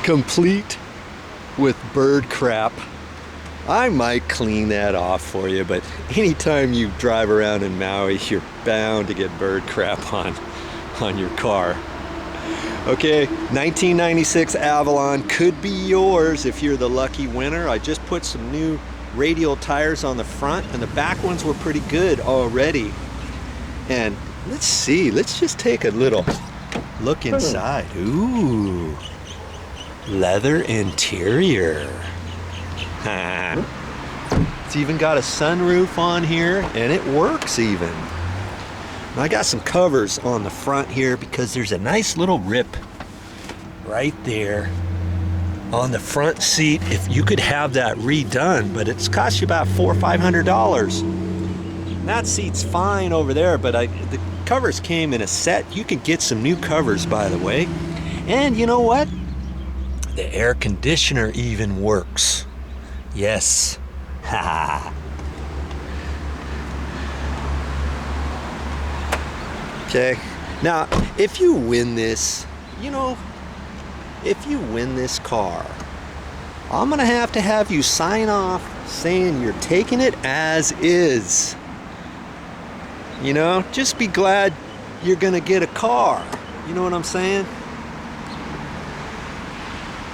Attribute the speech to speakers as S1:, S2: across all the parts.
S1: complete with bird crap. I might clean that off for you, but anytime you drive around in Maui, you're bound to get bird crap on your car. Okay, 1996 Avalon could be yours if you're the lucky winner. I just put some new radial tires on the front, and the back ones were pretty good already. And let's see, let's just take a little look inside. Ooh, leather interior. It's even got a sunroof on here, and it works even. I got some covers on the front here because there's a nice little rip right there on the front seat. If you could have that redone, but it's cost you about $400 or $500. And that seat's fine over there, but the covers came in a set. You can get some new covers, by the way. And you know what? The air conditioner even works. Yes. Ha. Okay. Now, if you win this, if you win this car, I'm gonna have you sign off saying you're taking it as is. Just be glad you're gonna get a car. You know what I'm saying?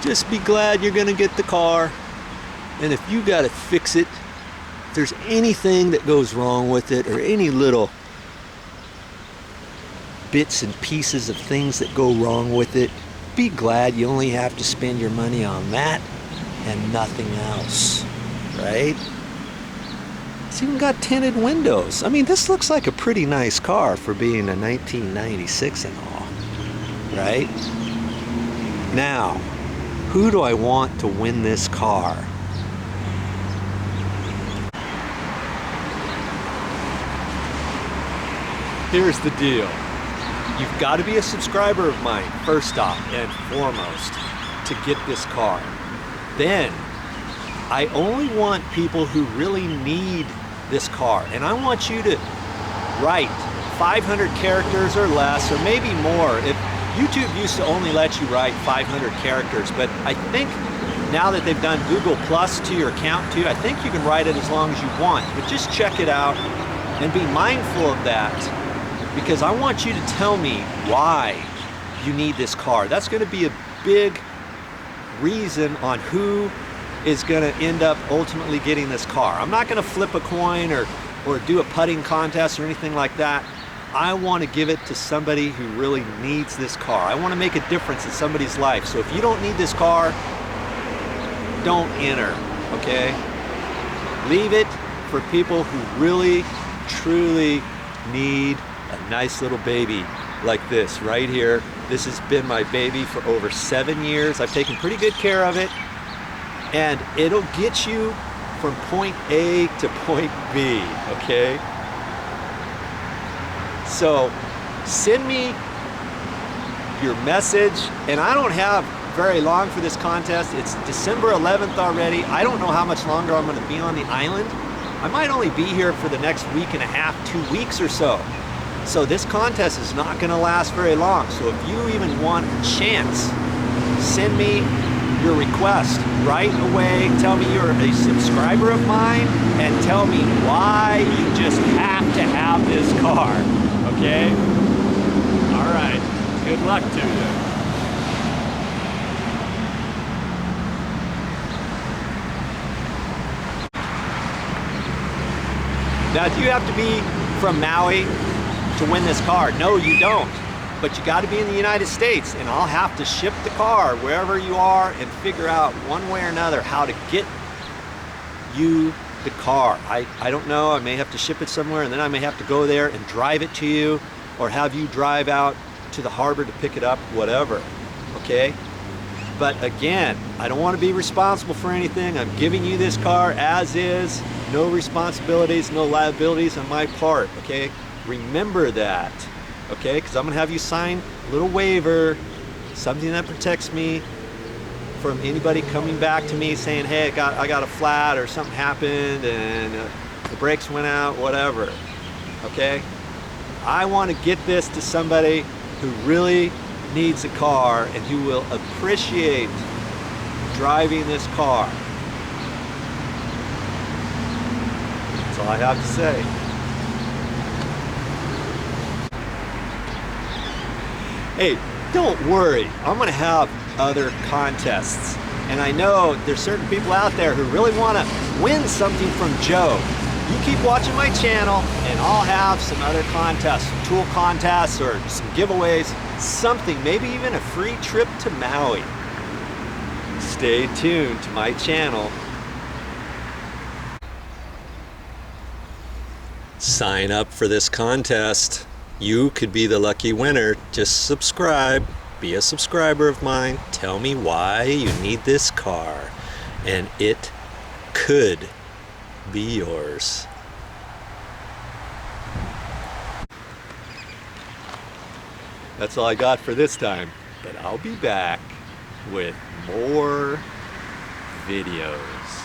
S1: Just be glad you're gonna get the car. And if you gotta fix it, if there's anything that goes wrong with it, or any little bits and pieces of things that go wrong with it, be glad you only have to spend your money on that and nothing else, right? It's even got tinted windows. I mean, this looks like a pretty nice car for being a 1996 and all, right? Now, who do I want to win this car? Here's the deal. You've got to be a subscriber of mine, first off and foremost, to get this car. Then, I only want people who really need this car. And I want you to write 500 characters or less, or maybe more. If YouTube used to only let you write 500 characters, but I think now that they've done Google Plus to your account too, I think you can write it as long as you want. But just check it out and be mindful of that, because I want you to tell me why you need this car. That's going to be a big reason on who is going to end up ultimately getting this car. I'm not going to flip a coin or do a putting contest or anything like that. I want to give it to somebody who really needs this car. I want to make a difference in somebody's life. So if you don't need this car, don't enter, okay? Leave it for people who really, truly need a nice little baby like this right here. This has been my baby for over 7 years. I've taken pretty good care of it, and it'll get you from point A to point B, okay? So send me your message, and I don't have very long for this contest. It's December 11th already. I don't know how much longer I'm going to be on the island. I might only be here for the next week and a half, 2 weeks or so. So this contest is not going to last very long. So if you even want a chance, send me your request right away. Tell me you're a subscriber of mine, and tell me why you just have to have this car, okay? All right, good luck to you. Now, do you have to be from Maui to win this car? No, you don't. But you got to be in the United States, and I'll have to ship the car wherever you are and figure out one way or another how to get you the car. I don't know. I may have to ship it somewhere, and then I may have to go there and drive it to you, or have you drive out to the harbor to pick it up, whatever, okay? But again, I don't want to be responsible for anything. I'm giving you this car as is. No responsibilities, no liabilities on my part, okay? Remember that, okay? Because I'm going to have you sign a little waiver, something that protects me from anybody coming back to me saying, hey, I got a flat, or something happened and the brakes went out, whatever, okay? I want to get this to somebody who really needs a car and who will appreciate driving this car. That's all I have to say. Hey, don't worry, I'm gonna have other contests. And I know there's certain people out there who really wanna win something from Joe. You keep watching my channel and I'll have some other contests, some tool contests or some giveaways, something, maybe even a free trip to Maui. Stay tuned to my channel. Sign up for this contest. You could be the lucky winner. Just subscribe. Be a subscriber of mine. Tell me why you need this car. And it could be yours. That's all I got for this time. But I'll be back with more videos.